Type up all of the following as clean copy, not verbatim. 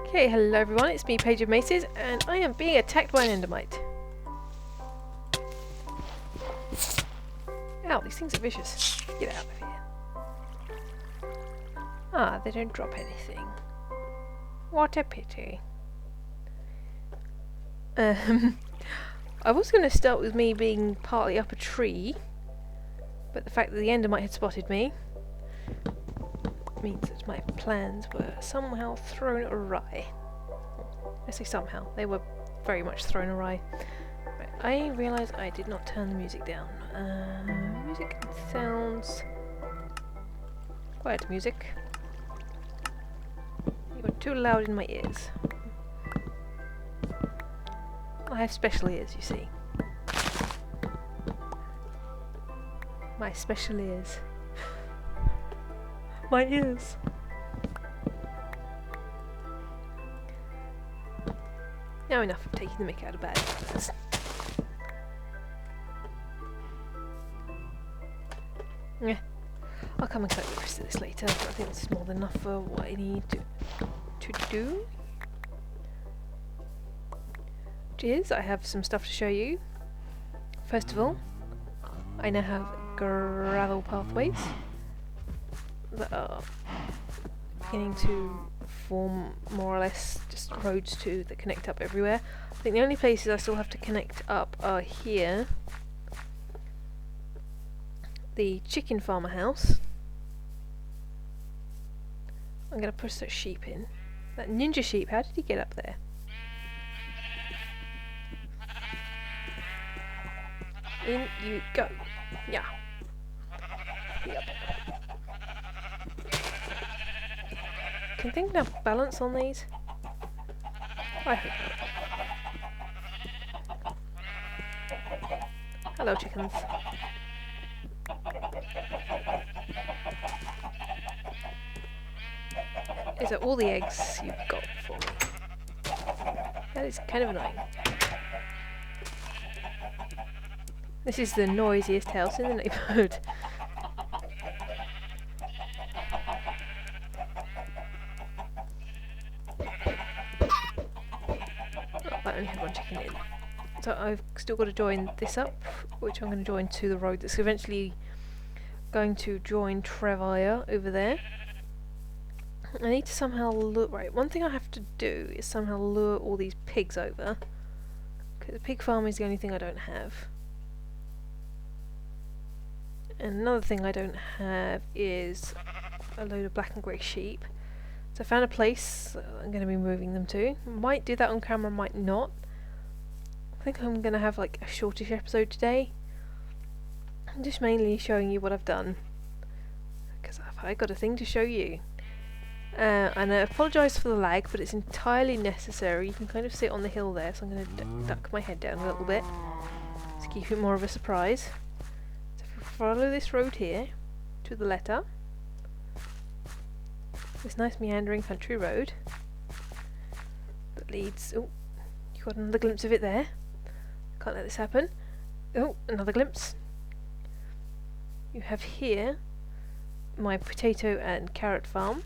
Okay, hello everyone, it's me, Paigeofmaces, and I am being attacked by an endermite. Ow, these things are vicious. Get out of here. Ah, they don't drop anything. What a pity. I was going to start with me being partly up a tree, but the fact that the endermite had spotted me means that my plans were somehow thrown awry. I say somehow, they were very much thrown awry. Right, I realise I did not turn the music down. Music sounds... Quiet music. You're too loud in my ears. I have special ears, you see. My special ears. My ears. Now enough of taking the mick out of bad birds. Yeah. I'll come and collect the rest of this later, but I think this is more than enough for what I need to do. Which is, I have some stuff to show you. First of all, I now have gravel pathways that are beginning to form more or less just roads that connect up everywhere. I think the only places I still have to connect up are here, the chicken farmer house. I'm going to push that sheep in. That ninja sheep, how did he get up there? In you go. Yeah. Yep. Can things now balance on these? I hope not. Hello, chickens. Is that all the eggs you've got for me? That is kind of annoying. This is the noisiest house in the neighbourhood. I only had one chicken in. So I've still got to join this up, which I'm going to join to the road that's eventually going to join Trevire over there. I need to somehow lure... Right, one thing I have to do is somehow lure all these pigs over. Because the pig farm is the only thing I don't have. And another thing I don't have is a load of black and grey sheep. So I found a place that I'm going to be moving them to. Might do that on camera, might not. I think I'm going to have like a shortish episode today. I'm just mainly showing you what I've done, because I've got a thing to show you. And I apologise for the lag, but it's entirely necessary. You can kind of see it on the hill there, so I'm going to duck my head down a little bit to keep it more of a surprise. So if you follow this road here to the letter, this nice meandering country road that leads... Oh, you got another glimpse of it there. Can't let this happen. Oh, another glimpse. You have here my potato and carrot farm.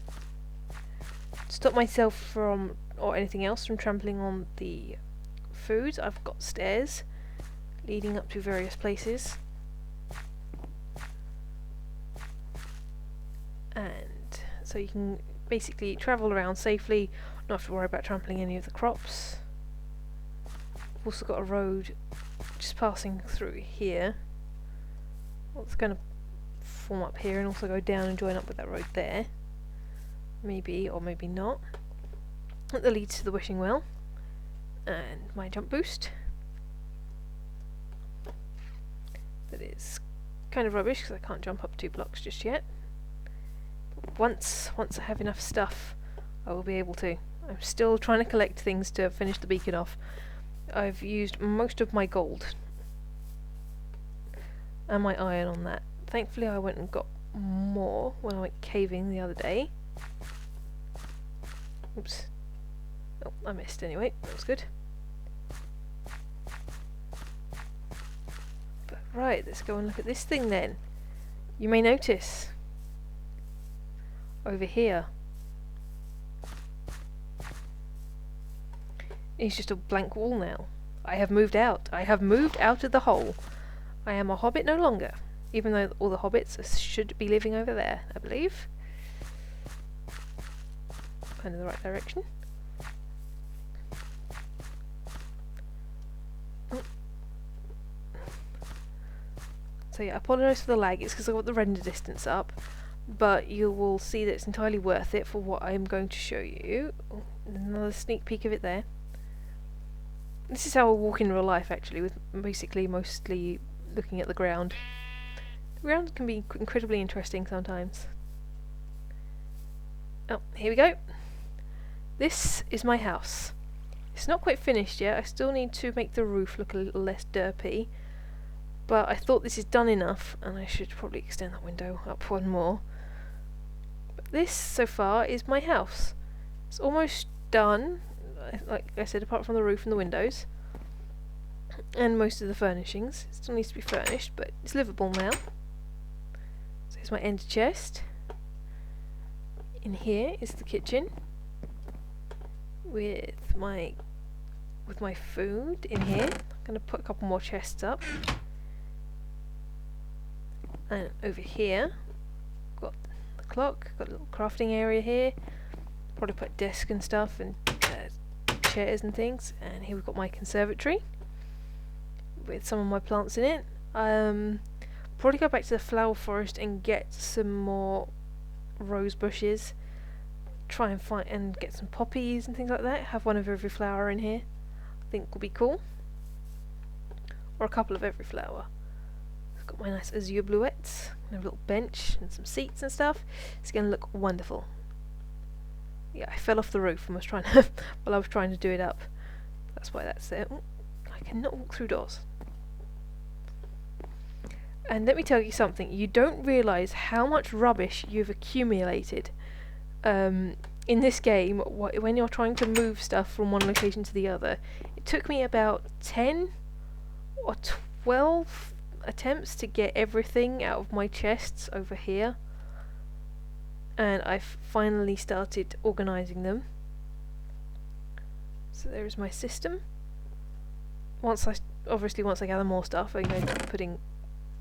To stop myself from, or anything else, from trampling on the foods, I've got stairs leading up to various places. And so you can basically travel around safely, not have to worry about trampling any of the crops. I've also got a road just passing through here. Well, it's going to form up here and also go down and join up with that road there. Maybe, or maybe not. That leads to the wishing well. And my jump boost. That is kind of rubbish because I can't jump up 2 blocks just yet. But once I have enough stuff, I will be able to. I'm still trying to collect things to finish the beacon off. I've used most of my gold and my iron on that. Thankfully I went and got more when I went caving the other day. Oops. Oh, I missed anyway. That was good. But right, let's go and look at this thing then. You may notice over here It's just a blank wall now. I have moved out. I have moved out of the hole. I am a hobbit no longer. Even though all the hobbits should be living over there, I believe. Kind of the right direction. So yeah, I apologise for the lag. It's because I got the render distance up. But you will see that it's entirely worth it for what I am going to show you. Oh, another sneak peek of it there. This is how I walk in real life, actually, with basically mostly looking at the ground. The ground can be incredibly interesting sometimes. Oh, here we go. This is my house. It's not quite finished yet. I still need to make the roof look a little less derpy. But I thought this is done enough, and I should probably extend that window up one more. But this, so far, is my house. It's almost done, like I said, apart from the roof and the windows. And most of the furnishings. It still needs to be furnished, but it's livable now. So here's my end chest. In here is the kitchen. With my food in here. I'm going to put a couple more chests up. And over here, got the clock, got a little crafting area here. Probably put a desk and stuff and chairs and things. And here we've got my conservatory with some of my plants in it. Probably go back to the flower forest and get some more rose bushes. Try and find and get some poppies and things like that. Have one of every flower in here. I think will be cool. Or a couple of every flower. Got my nice azure bluettes, and a little bench and some seats and stuff. It's going to look wonderful. Yeah, I fell off the roof and was trying to while I was trying to do it up. That's why that's there. Ooh, I cannot walk through doors. And let me tell you something. You don't realise how much rubbish you've accumulated in this game when you're trying to move stuff from one location to the other. It took me about 10 or 12 attempts to get everything out of my chests over here, and I've finally started organising them. So there is my system. Once I gather more stuff, I'm going to be putting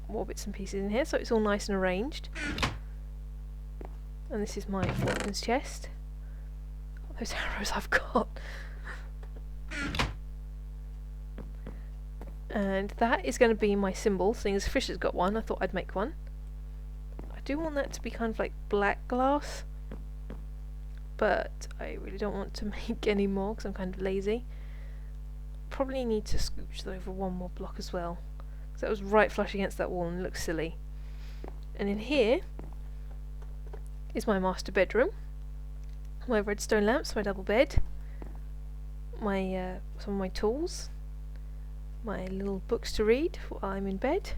more bits and pieces in here, so it's all nice and arranged. And this is my weapons chest. Those arrows I've got. And that is going to be my symbol, seeing as Fish has got one, I thought I'd make one. I do want that to be kind of like black glass, but I really don't want to make any more because I'm kind of lazy. Probably need to scooch that over one more block as well, because that was right flush against that wall and it looks silly. And in here is my master bedroom, my redstone lamps, my double bed, my some of my tools, my little books to read while I'm in bed.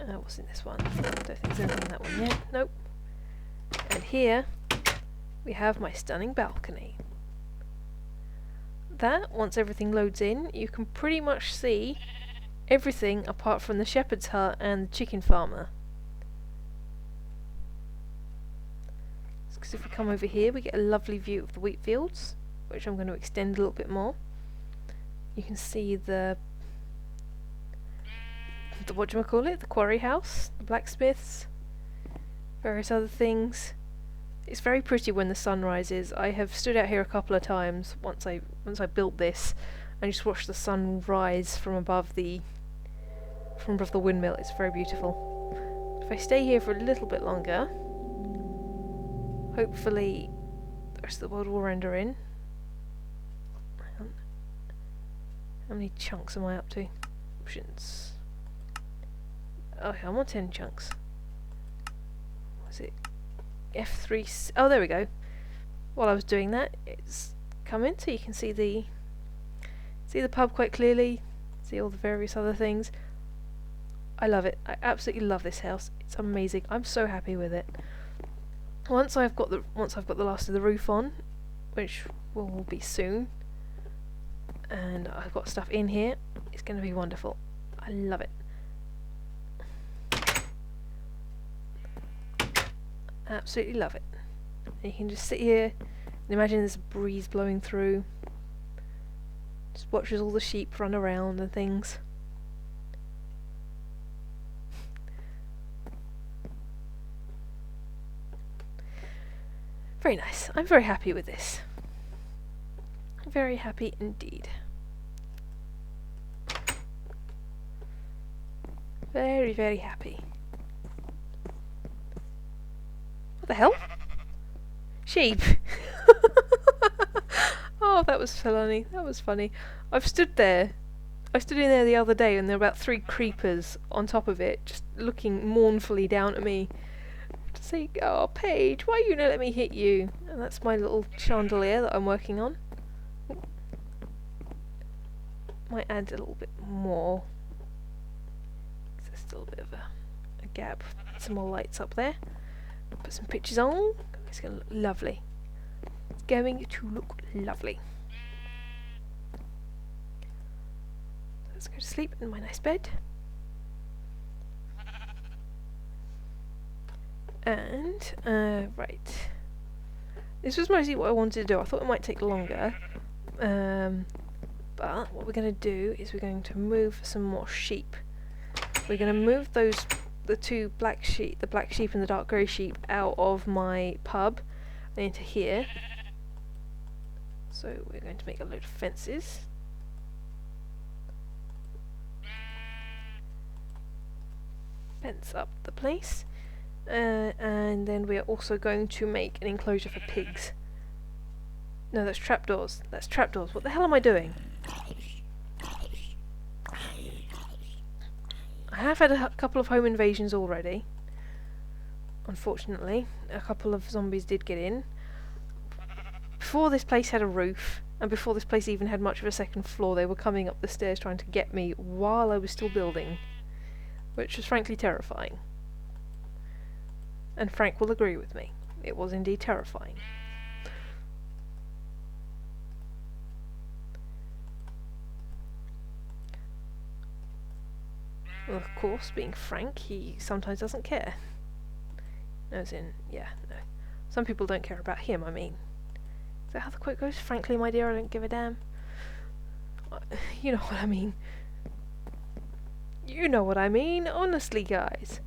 What's in this one? I don't think there's anything in that one yet. Nope. And here we have my stunning balcony. That, once everything loads in, you can pretty much see everything apart from the shepherd's hut and the chicken farmer. Because if we come over here, we get a lovely view of the wheat fields, which I'm going to extend a little bit more. You can see the whatchamacallit, the quarry house, the blacksmiths, various other things. It's very pretty when the sun rises. I have stood out here a couple of times once I built this and just watched the sun rise from above the windmill. It's very beautiful. If I stay here for a little bit longer, hopefully the rest of the world will render in. How many chunks am I up to? Options. Okay, I'm on 10 chunks. Was it F3? Oh, there we go. While I was doing that, it's come in, so you can see the pub quite clearly. See all the various other things. I love it. I absolutely love this house. It's amazing. I'm so happy with it. Once I've got the last of the roof on, which will be soon, and I've got stuff in here, it's going to be wonderful. I love it. Absolutely love it. And you can just sit here Imagine there's a breeze blowing through. Just watches all the sheep run around and things. Very nice. I'm very happy with this. Very happy indeed. Very, very happy. What the hell? Sheep! Oh, that was funny. That was funny. I stood in there the other day and there were about 3 creepers on top of it, just looking mournfully down at me. To say, oh, Paige, why you not let me hit you? And that's my little chandelier that I'm working on. Might add a little bit more. There's still a bit of a gap. Some more lights up there. Put some pictures on. It's going to look lovely. It's going to look lovely. Let's go to sleep in my nice bed. And, right. This was mostly what I wanted to do. I thought it might take longer. But what we're going to do is we're going to move some more sheep. We're going to move the black sheep and the dark grey sheep out of my pub and into here. So we're going to make a load of fences. Fence up the place. And then we are also going to make an enclosure for pigs. No, that's trapdoors. That's trapdoors. What the hell am I doing? I have had a couple of home invasions already. Unfortunately, a couple of zombies did get in. Before this place had a roof, and before this place even had much of a second floor, they were coming up the stairs trying to get me while I was still building, which was frankly terrifying. And Frank will agree with me. It was indeed terrifying. Well, of course, being Frank, he sometimes doesn't care. As in, yeah, no. Some people don't care about him, I mean. Is that how the quote goes? Frankly, my dear, I don't give a damn. You know what I mean. You know what I mean, honestly, guys.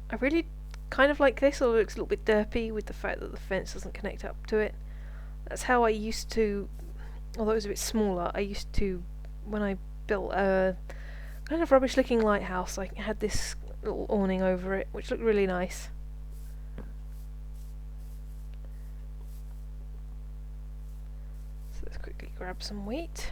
I really kind of like this, although it looks a little bit derpy with the fact that the fence doesn't connect up to it. That's how I used to, although it was a bit smaller, I used to, when I built a kind of rubbish looking lighthouse, I had this little awning over it, which looked really nice. So let's quickly grab some wheat.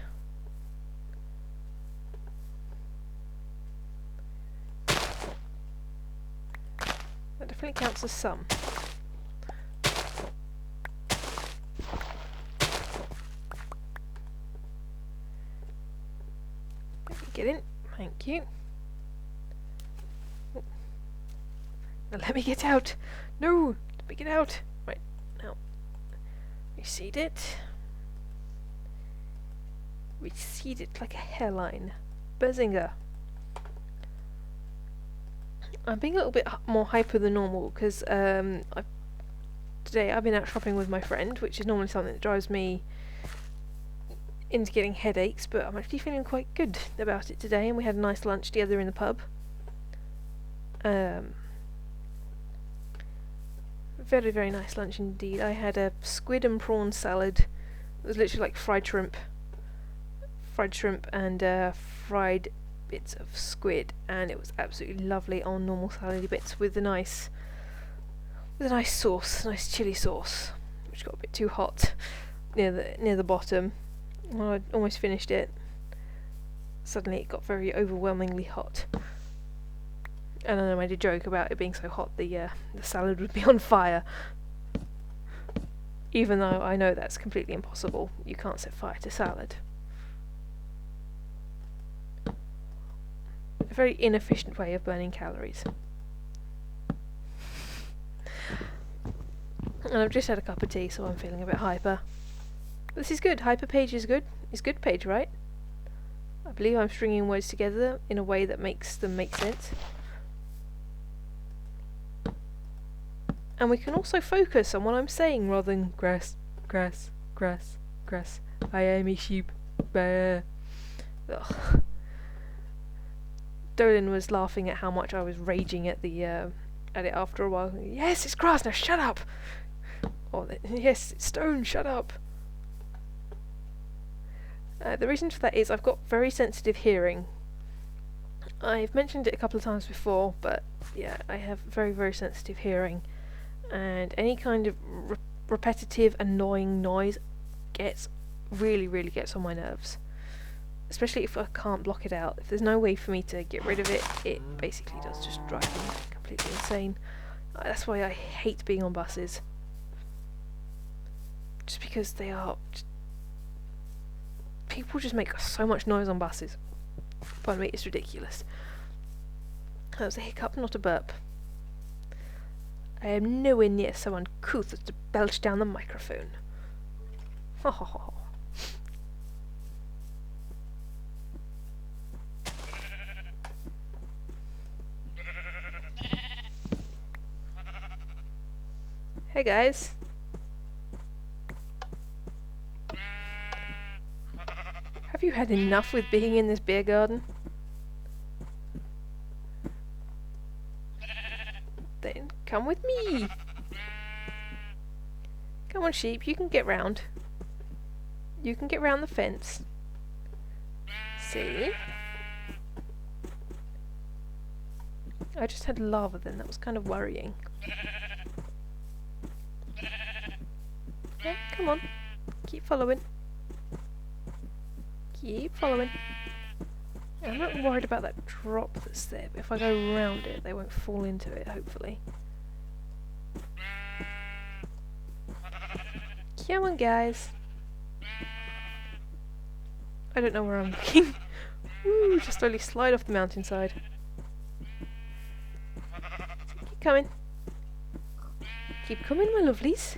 That definitely counts as some. Get in, thank you. Oh. Now let me get out. No, let me get out. Right, now reseed it. Reseed it like a hairline. Bazinga. I'm being a little bit more hyper than normal because today I've been out shopping with my friend, which is normally something that drives me into getting headaches, but I'm actually feeling quite good about it today, and we had a nice lunch together in the pub. Very, very nice lunch indeed. I had a squid and prawn salad. It was literally like fried shrimp and fried bits of squid, and it was absolutely lovely on normal salady bits with a nice sauce, nice chili sauce, which got a bit too hot near the bottom. When I'd almost finished it, suddenly it got very overwhelmingly hot. And then I made a joke about it being so hot the salad would be on fire. Even though I know that's completely impossible. You can't set fire to salad. A very inefficient way of burning calories. And I've just had a cup of tea, so I'm feeling a bit hyper. This is good. Hyper Paige is good. It's good Paige, right? I believe I'm stringing words together in a way that makes them make sense. And we can also focus on what I'm saying rather than grass, grass, grass, grass. I am a sheep. Bah. Ugh. Dolan was laughing at how much I was raging at it after a while. Yes, it's grass, now shut up! Or, yes, it's stone, shut up! The reason for that is I've got very sensitive hearing. I've mentioned it a couple of times before, but yeah, I have very, very sensitive hearing. And any kind of repetitive, annoying noise really gets on my nerves. Especially if I can't block it out. If there's no way for me to get rid of it, it basically does just drive me completely insane. That's why I hate being on buses. Just because they are... people just make so much noise on buses. Pardon me, it's ridiculous. That was a hiccup, not a burp. I am nowhere near so uncouth as to belch down the microphone. Ho ho ho. Hey guys. Have you had enough with being in this beer garden? Then come with me. Come on, sheep, you can get round. You can get round the fence. See? I just had lava then, that was kind of worrying. Yeah, come on. Keep following. Keep following. I'm not worried about that drop that's there, but if I go around it, they won't fall into it, hopefully. Come on, guys. I don't know where I'm looking. Woo, just slowly slide off the mountainside. Keep coming. Keep coming, my lovelies.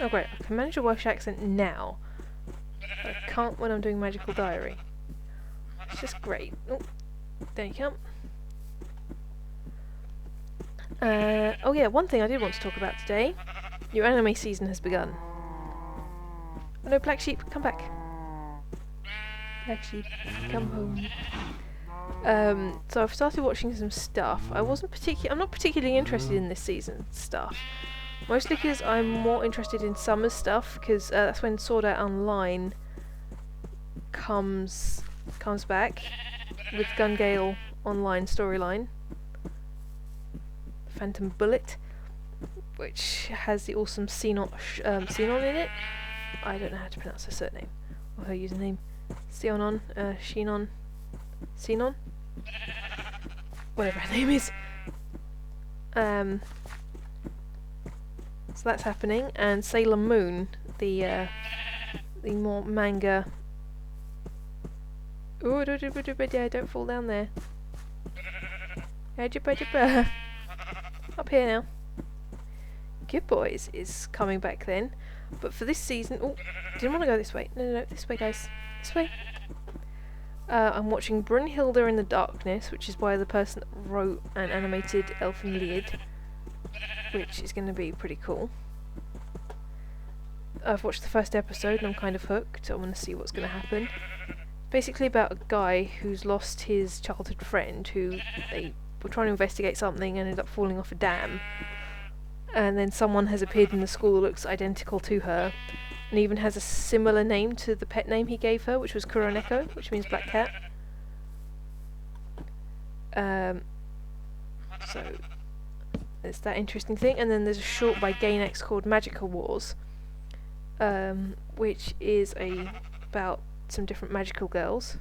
Oh great, I can manage a Welsh accent now. But I can't when I'm doing Magical Diary. It's just great. Oh, there you come. Oh yeah, one thing I did want to talk about today. Your anime season has begun. Oh no, Black Sheep, come back. Black Sheep, come home. So I've started watching some stuff. I'm not particularly interested in this season's stuff. Mostly because I'm more interested in summer's stuff, because that's when Sword Art Online comes back with Gun Gale Online storyline. Phantom Bullet, which has the awesome Xenon in it. I don't know how to pronounce her surname or her username. Xenon, Xenon, whatever her name is. So that's happening, and Sailor Moon, the more manga. Ooh, don't fall down there. Up here now. Good Boys is coming back then, but for this season... Oh, didn't want to go this way. No, this way, guys. This way. I'm watching Brunhilde in the Darkness, which is by the person that wrote and animated Elfen Lied, which is going to be pretty cool. I've watched the first episode and I'm kind of hooked. I want to see what's going to happen. Basically about a guy who's lost his childhood friend who they were trying to investigate something and ended up falling off a dam. And then someone has appeared in the school that looks identical to her and even has a similar name to the pet name he gave her, which was Kuroneko, which means black cat. So it's that interesting thing. And then there's a short by Gainax called Magical Wars, which is about some different magical girls,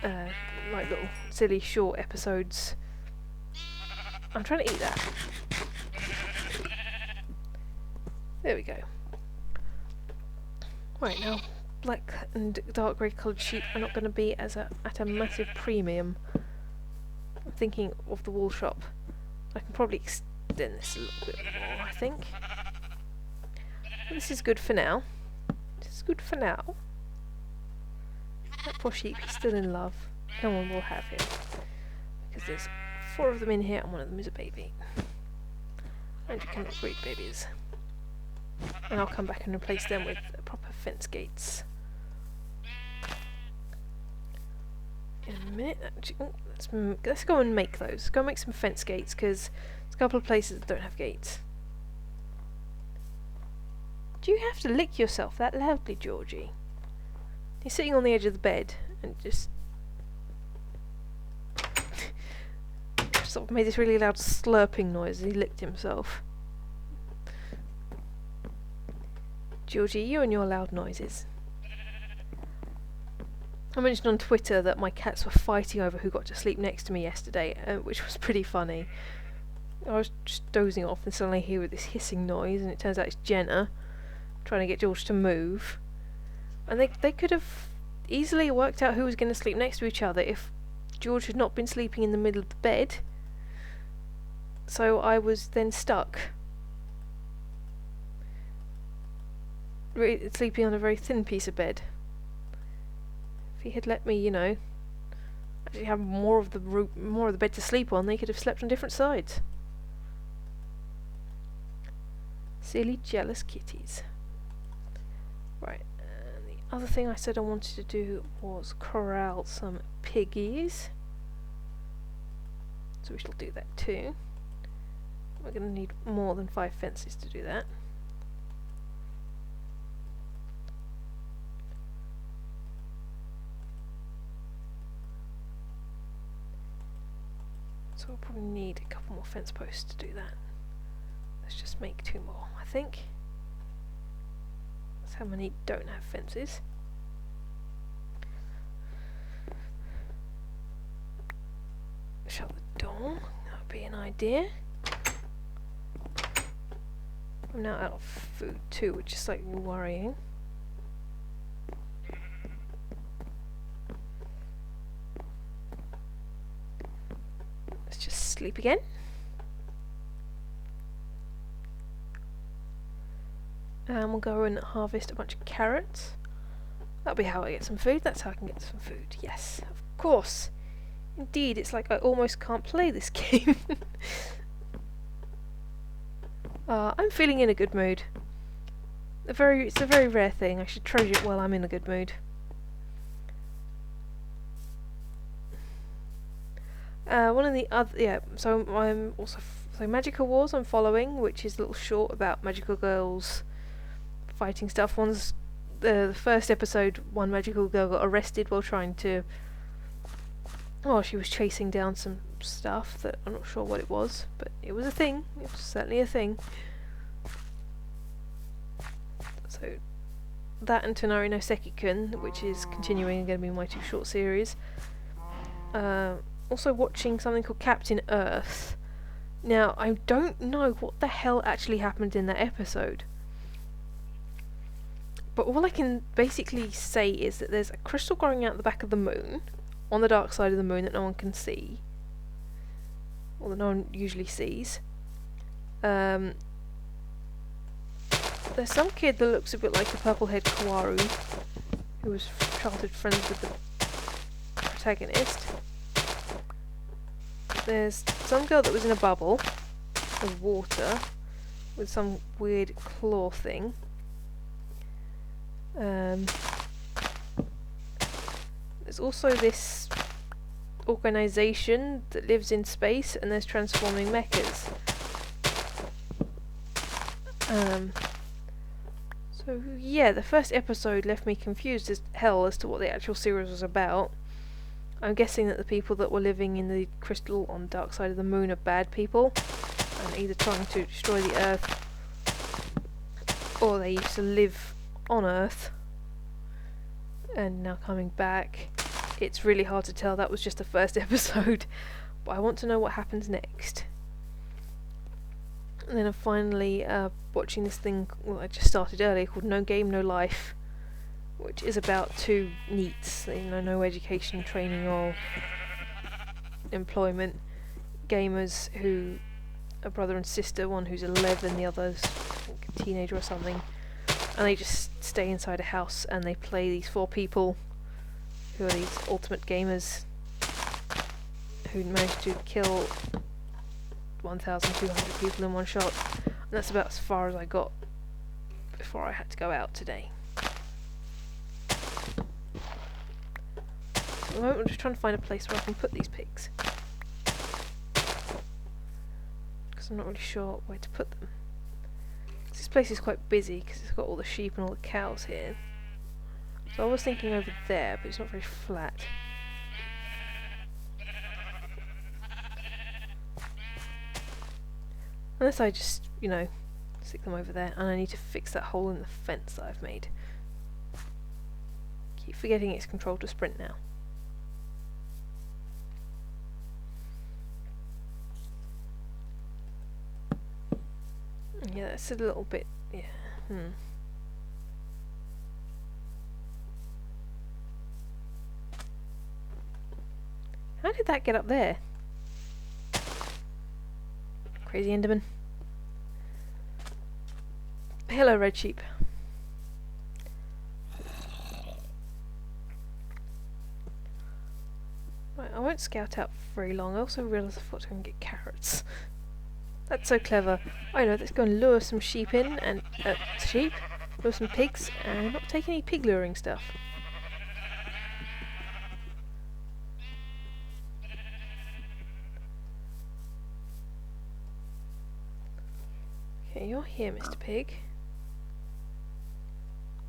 like little silly short episodes. I'm trying to eat that. There we go. Right, now black and dark grey coloured sheep are not going to be at a massive premium. I'm thinking of the wool shop. I can probably extend this a little bit more, I think. But this is good for now. This is good for now. That poor sheep, he's still in love. No one will have him. Because there's 4 of them in here and one of them is a baby. And you cannot breed babies. And I'll come back and replace them with proper fence gates. In a minute. Actually, let's go and make those. Let's go make some fence gates, because there's a couple of places that don't have gates. Do you have to lick yourself that loudly, Georgie? He's sitting on the edge of the bed and just sort of made this really loud slurping noise as he licked himself. Georgie, you and your loud noises. I mentioned on Twitter that my cats were fighting over who got to sleep next to me yesterday, which was pretty funny. I was just dozing off and suddenly I hear this hissing noise, and it turns out it's Jenna trying to get George to move. And they could have easily worked out who was going to sleep next to each other if George had not been sleeping in the middle of the bed. So I was then stuck, sleeping on a very thin piece of bed. If he had let me, you know, actually have more of the bed to sleep on, they could have slept on different sides. Silly, jealous kitties. Right, and the other thing I said I wanted to do was corral some piggies. So we shall do that too. We're going to need more than 5 fences to do that. So we'll probably need a couple more fence posts to do that. Let's just make 2 more, I think. That's how many don't have fences. Shut the door, that would be an idea. I'm now out of food too, which is slightly worrying. Let's just sleep again. And we'll go and harvest a bunch of carrots. That'll be how I get some food. That's how I can get some food. Yes, of course. Indeed, it's like I almost can't play this game. I'm feeling in a good mood. It's a very rare thing. I should treasure it while I'm in a good mood. One of the other, yeah. So I'm also Magical Wars I'm following, which is a little short about magical girls fighting stuff. One's the first episode. One magical girl got arrested while trying to. Well, she was chasing down some stuff that I'm not sure what it was, but it was a thing. It was certainly a thing. So that and Tonari no Seki-kun, which is continuing and going to be my 2 short series. Also watching something called Captain Earth. Now, I don't know what the hell actually happened in that episode. But all I can basically say is that there's a crystal growing out the back of the moon, on the dark side of the moon, that no one can see. Or that no one usually sees. There's some kid that looks a bit like the purple-haired Kawaru, who was childhood friends with the protagonist. There's some girl that was in a bubble of water with some weird claw thing. There's also this organisation that lives in space, and there's transforming mechas. So yeah, the first episode left me confused as hell as to what the actual series was about. I'm guessing that the people that were living in the crystal on the dark side of the moon are bad people, and either trying to destroy the Earth, or they used to live on Earth and now coming back. It's really hard to tell. That was just the first episode, but I want to know what happens next. And then I'm finally watching this thing, well, I just started earlier, called No Game No Life, which is about 2 NEETs, you know, no education, training or employment, gamers who are brother and sister, one who's 11, the other's I think a teenager or something, and they just stay inside a house and they play these 4 people who are these ultimate gamers who manage to kill 1,200 people in one shot. And that's about as far as I got before I had to go out today. At the moment I'm just trying to find a place where I can put these pigs. Because I'm not really sure where to put them. This place is quite busy because it's got all the sheep and all the cows here. So I was thinking over there, but it's not very flat. Unless I just, you know, stick them over there, and I need to fix that hole in the fence that I've made. Keep forgetting it's controlled to sprint now. Yeah, that's a little bit, yeah, How did that get up there? Crazy Enderman. Hello, red sheep. Right, I won't scout out for very long. I also realised I thought I was going to get carrots. That's so clever. I know, let's go and lure some sheep in, and lure some pigs, and not take any pig luring stuff. Okay, you're here, Mr. Pig.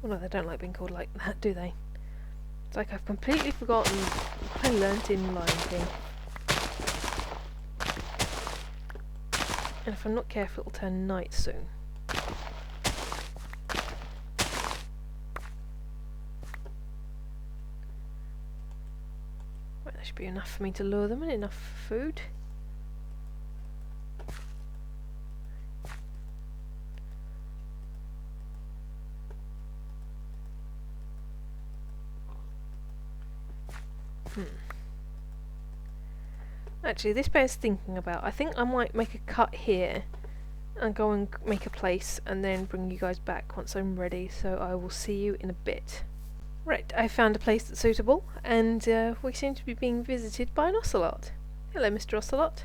Oh no, they don't like being called like that, do they? It's like I've completely forgotten what I learnt in Lion King. And if I'm not careful, it'll turn night soon. Right, that should be enough for me to lure them and enough food. Actually, this bears thinking about. I think I might make a cut here and go and make a place and then bring you guys back once I'm ready, so I will see you in a bit. Right, I found a place that's suitable, and we seem to be being visited by an ocelot. Hello, Mr. Ocelot.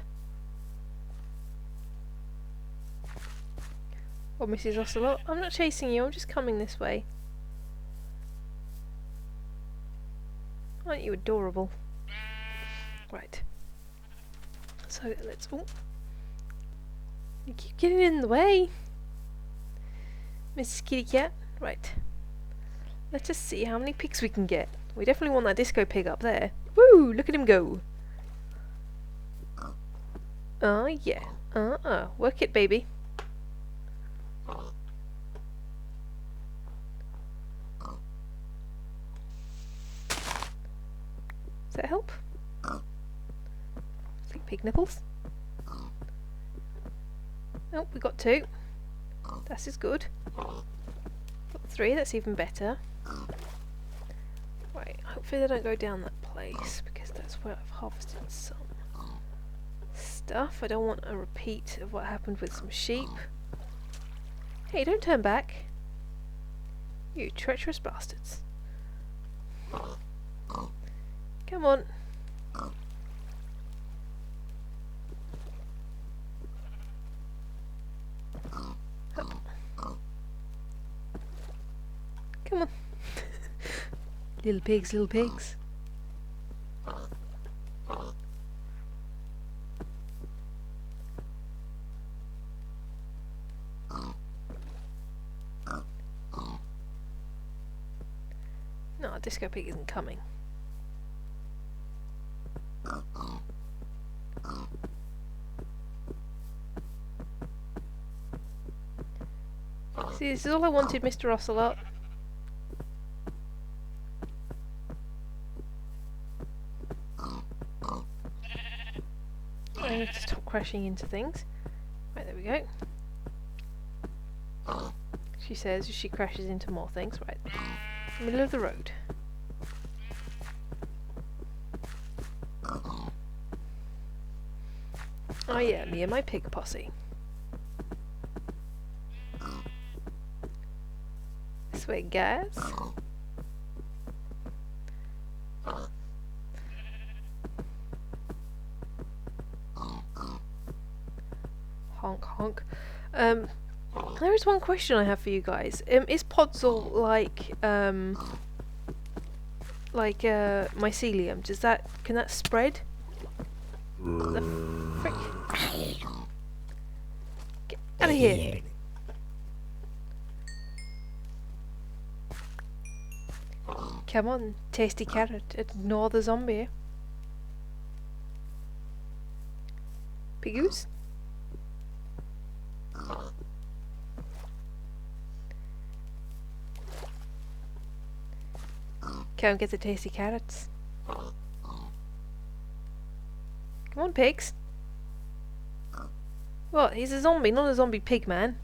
Or Mrs. Ocelot. I'm not chasing you, I'm just coming this way. Aren't you adorable? Right. So let's... Oh. You keep getting in the way, Mrs. Kitty Cat. Right. Let's just see how many pigs we can get. We definitely want that disco pig up there. Woo! Look at him go. Oh yeah. Work it, baby. Does that help? Sweet pig nipples. Oh, we got 2. That is good. Got 3, that's even better. Right, hopefully they don't go down that place, because that's where I've harvested some stuff. I don't want a repeat of what happened with some sheep. Hey, don't turn back. You treacherous bastards. Come on. Come on. Little pigs, little pigs. No, Disco Pig isn't coming. See, this is all I wanted, Mr. Ocelot. I need to stop crashing into things. Right, there we go. She says she crashes into more things. Right, middle of the road. Oh yeah, me and my pig posse. This way, guys. Honk honk. There is one question I have for you guys. Is Podzol like mycelium? Can that spread? What the frick? Get out of here! Come on, tasty carrot, ignore the zombie. Piggoose? Come get the tasty carrots. Come on, pigs. What? He's a zombie, not a zombie pig man.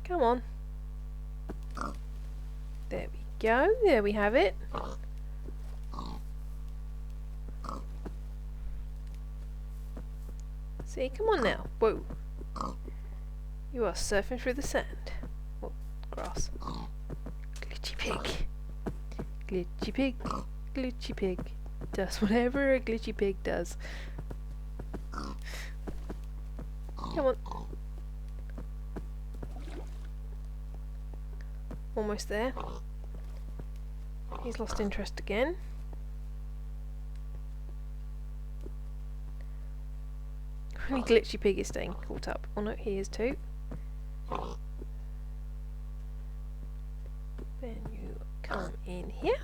Come on. There we go. There we have it. See, come on now. Whoa. You are surfing through the sand. Oh, grass. Glitchy pig. Glitchy pig. Glitchy pig. Does whatever a glitchy pig does. Come on. Almost there. He's lost interest again. Only glitchy pig is staying caught up. Oh no, he is too. Then you come in here.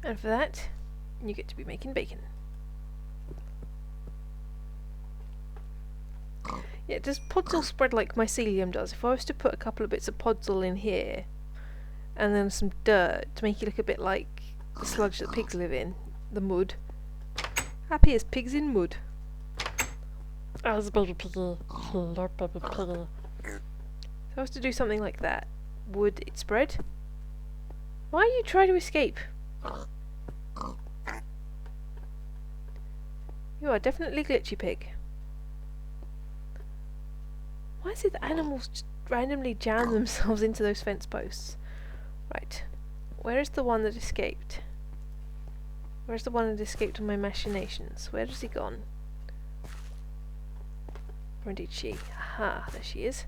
And for that, you get to be making bacon. Yeah, does Podzol spread like mycelium does? If I was to put a couple of bits of Podzol in here, and then some dirt to make it look a bit like the sludge that pigs live in, the mud. Happy as pigs in mud. As baby piggy, hello baby piggy. If I was to do something like that, would it spread? Why are you trying to escape? You are definitely glitchy pig. Why is it that animals just randomly jam themselves into those fence posts? Right. Where is the one that escaped? Where's the one that escaped on my machinations? Where has he gone? Or indeed she. Aha, there she is.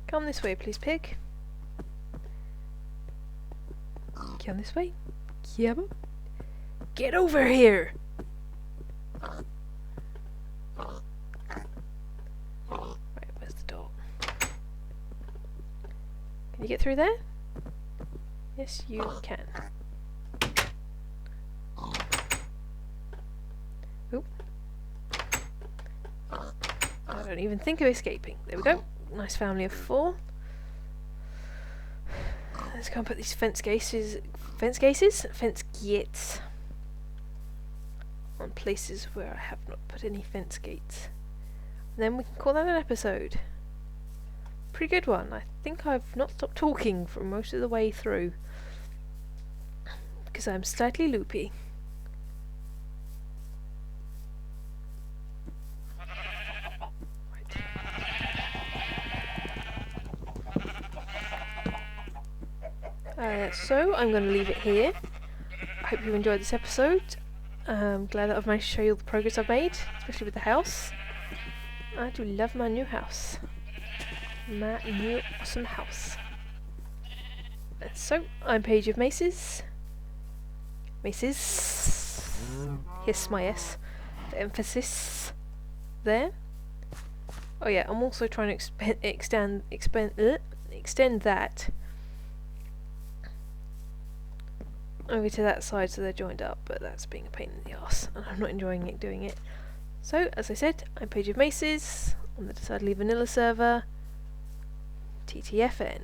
Come this way, please, pig. Come this way. Come. Get over here! Right, where's the door? Can you get through there? Yes, you can. Oop. I don't even think of escaping. There we go. Nice family of 4. Let's go and put these fence gates on places where I have not put any fence gates. And then we can call that an episode. Pretty good one. I think I've not stopped talking for most of the way through because I'm slightly loopy. So I'm going to leave it here. I hope you enjoyed this episode. I'm glad that I've managed to show you all the progress I've made, especially with the house. I do love my new house. My new awesome house. So, I'm Paigeofmaces. Maces. Hiss my S. The emphasis there. Oh yeah, I'm also trying to extend that over to that side so they're joined up, but that's being a pain in the arse and I'm not enjoying it doing it. So, as I said, I'm Paigeofmaces on the Decidedly Vanilla server, TTFN.